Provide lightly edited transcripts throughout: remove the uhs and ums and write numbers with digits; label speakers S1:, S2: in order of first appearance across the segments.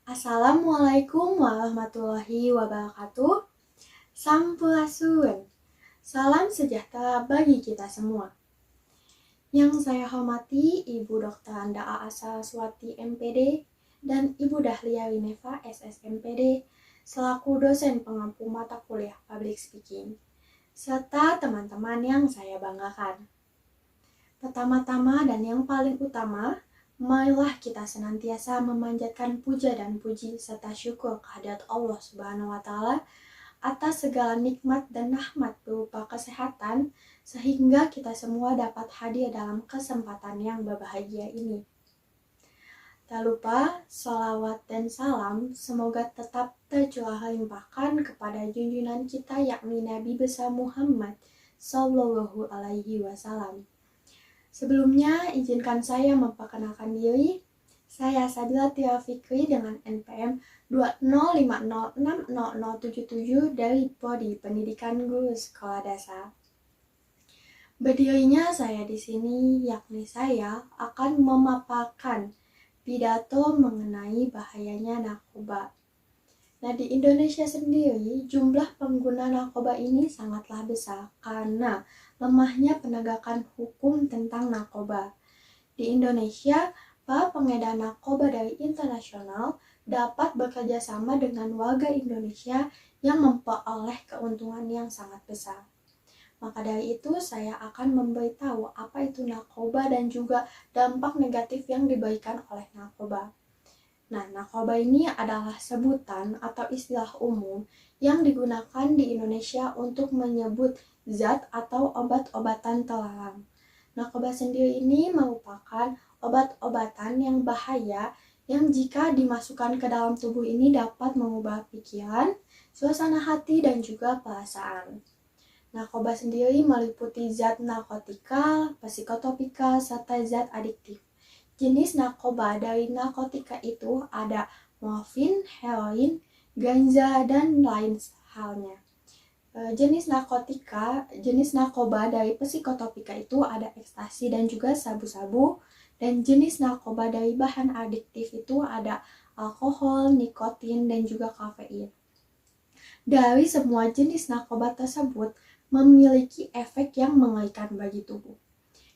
S1: Assalamualaikum warahmatullahi wabarakatuh. Sampurasun. Salam sejahtera bagi kita semua. Yang saya hormati Ibu Dr. Anda A.A. Saraswati MPD dan Ibu Dahlia Wineva SSMPD selaku dosen pengampu mata kuliah Public Speaking, serta teman-teman yang saya banggakan. Pertama-tama dan yang paling utama, marilah kita senantiasa memanjatkan puja dan puji serta syukur kehadirat Allah Subhanahu wa Ta'ala atas segala nikmat dan rahmat berupa kesehatan, sehingga kita semua dapat hadir dalam kesempatan yang berbahagia ini. Tak lupa, sholawat dan salam semoga tetap tercurah limpahkan kepada junjungan kita yakni Nabi besar Muhammad Sallallahu Alaihi Wasallam. Sebelumnya, izinkan saya memperkenalkan diri. Saya Sadila Tia Fikri dengan NPM 205060077 dari Prodi Pendidikan Guru Sekolah Dasar. Berdirinya saya di sini, yakni saya akan memaparkan pidato mengenai bahayanya narkoba. Nah, di Indonesia sendiri, jumlah pengguna narkoba ini sangatlah besar karena lemahnya penegakan hukum tentang narkoba. Di Indonesia, para pengedar narkoba dari internasional dapat bekerja sama dengan warga Indonesia yang memperoleh keuntungan yang sangat besar. Maka dari itu, saya akan memberitahu apa itu narkoba dan juga dampak negatif yang diberikan oleh narkoba. Nah, narkoba ini adalah sebutan atau istilah umum yang digunakan di Indonesia untuk menyebut zat atau obat-obatan terlarang. Narkoba sendiri ini merupakan obat-obatan yang bahaya yang jika dimasukkan ke dalam tubuh ini dapat mengubah pikiran, suasana hati, dan juga perasaan. Narkoba sendiri meliputi zat narkotika, psikotropika, serta zat adiktif. Jenis narkoba dari narkotika itu ada morfin, heroin, ganja, dan lain halnya. Jenis narkoba dari psikotropika itu ada ekstasi dan juga sabu-sabu, dan jenis narkoba dari bahan adiktif itu ada alkohol, nikotin, dan juga kafein. Dari semua jenis narkoba tersebut memiliki efek yang mengerikan bagi tubuh.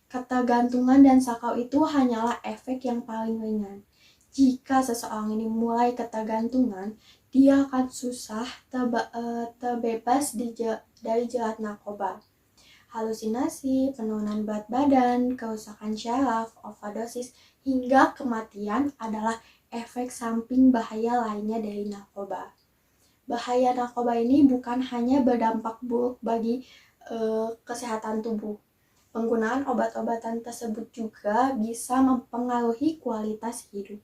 S1: Ketergantungan dan sakau itu hanyalah efek yang paling ringan. Jika seseorang ini mulai ketergantungan, dia akan susah terbebas dari jerat narkoba. Halusinasi, penurunan berat badan, kerusakan syaraf, overdosis, hingga kematian adalah efek samping bahaya lainnya dari narkoba. Bahaya narkoba ini bukan hanya berdampak buruk bagi kesehatan tubuh. Penggunaan obat-obatan tersebut juga bisa mempengaruhi kualitas hidup.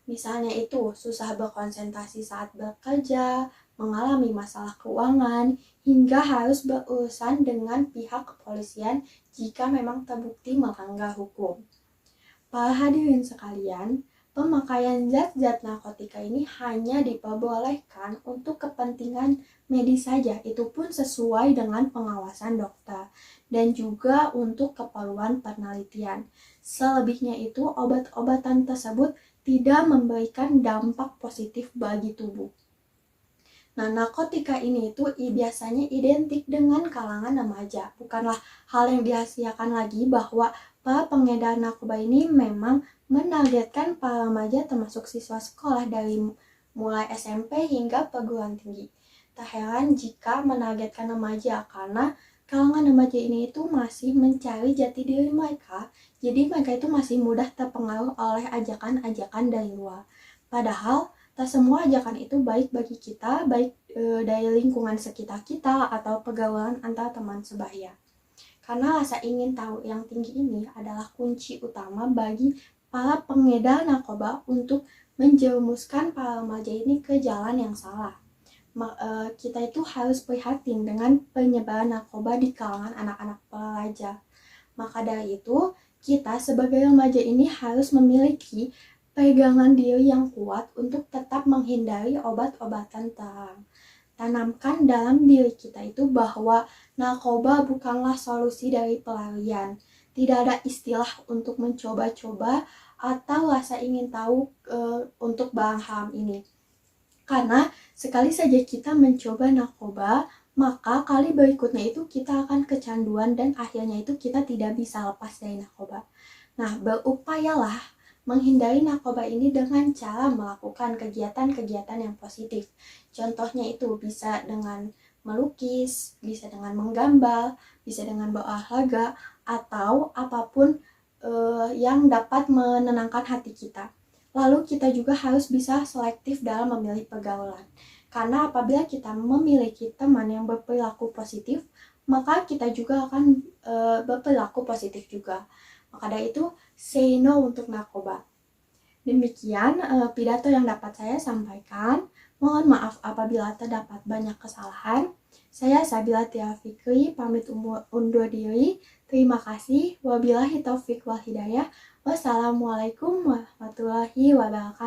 S1: Misalnya itu, susah berkonsentrasi saat bekerja, mengalami masalah keuangan, hingga harus berurusan dengan pihak kepolisian jika memang terbukti melanggar hukum. Para hadirin sekalian, pemakaian zat-zat narkotika ini hanya diperbolehkan untuk kepentingan medis saja, itu pun sesuai dengan pengawasan dokter dan juga untuk keperluan penelitian. Selebihnya itu obat-obatan tersebut tidak memberikan dampak positif bagi tubuh. Nah, narkotika ini itu biasanya identik dengan kalangan remaja. Bukanlah hal yang dirahasiakan lagi bahwa para pengedar narkoba ini memang menargetkan para remaja termasuk siswa sekolah dari mulai SMP hingga perguruan tinggi. Tak heran jika menargetkan remaja karena kalangan remaja ini itu masih mencari jati diri mereka, jadi mereka itu masih mudah terpengaruh oleh ajakan-ajakan dari luar. Padahal tak semua ajakan itu baik bagi kita, baik dari lingkungan sekitar kita atau pergaulan antar teman sebaya. Karena rasa ingin tahu yang tinggi ini adalah kunci utama bagi para pengedar narkoba untuk menjerumuskan para remaja ini ke jalan yang salah. Kita itu harus prihatin dengan penyebaran narkoba di kalangan anak-anak pelajar. Maka dari itu, kita sebagai remaja ini harus memiliki pegangan diri yang kuat untuk tetap menghindari obat-obatan terlarang. Tanamkan dalam diri kita itu bahwa narkoba bukanlah solusi dari pelarian. Tidak ada istilah untuk mencoba-coba atau rasa ingin tahu untuk barang haram ini. Karena sekali saja kita mencoba narkoba, maka kali berikutnya itu kita akan kecanduan dan akhirnya itu kita tidak bisa lepas dari narkoba. Nah, berupayalah menghindari narkoba ini dengan cara melakukan kegiatan-kegiatan yang positif. Contohnya itu bisa dengan melukis, bisa dengan menggambar, bisa dengan berolahraga, atau apapun yang dapat menenangkan hati kita. Lalu kita juga harus bisa selektif dalam memilih pergaulan. Karena apabila kita memiliki teman yang berperilaku positif, maka kita juga akan berperilaku positif juga. Maka dari itu, say no untuk narkoba. Demikian pidato yang dapat saya sampaikan. Mohon maaf apabila terdapat banyak kesalahan. Saya Sabila Tia Fikri, pamit undur diri. Terima kasih. Wabillahi taufik wal hidayah. Wassalamualaikum warahmatullahi wabarakatuh.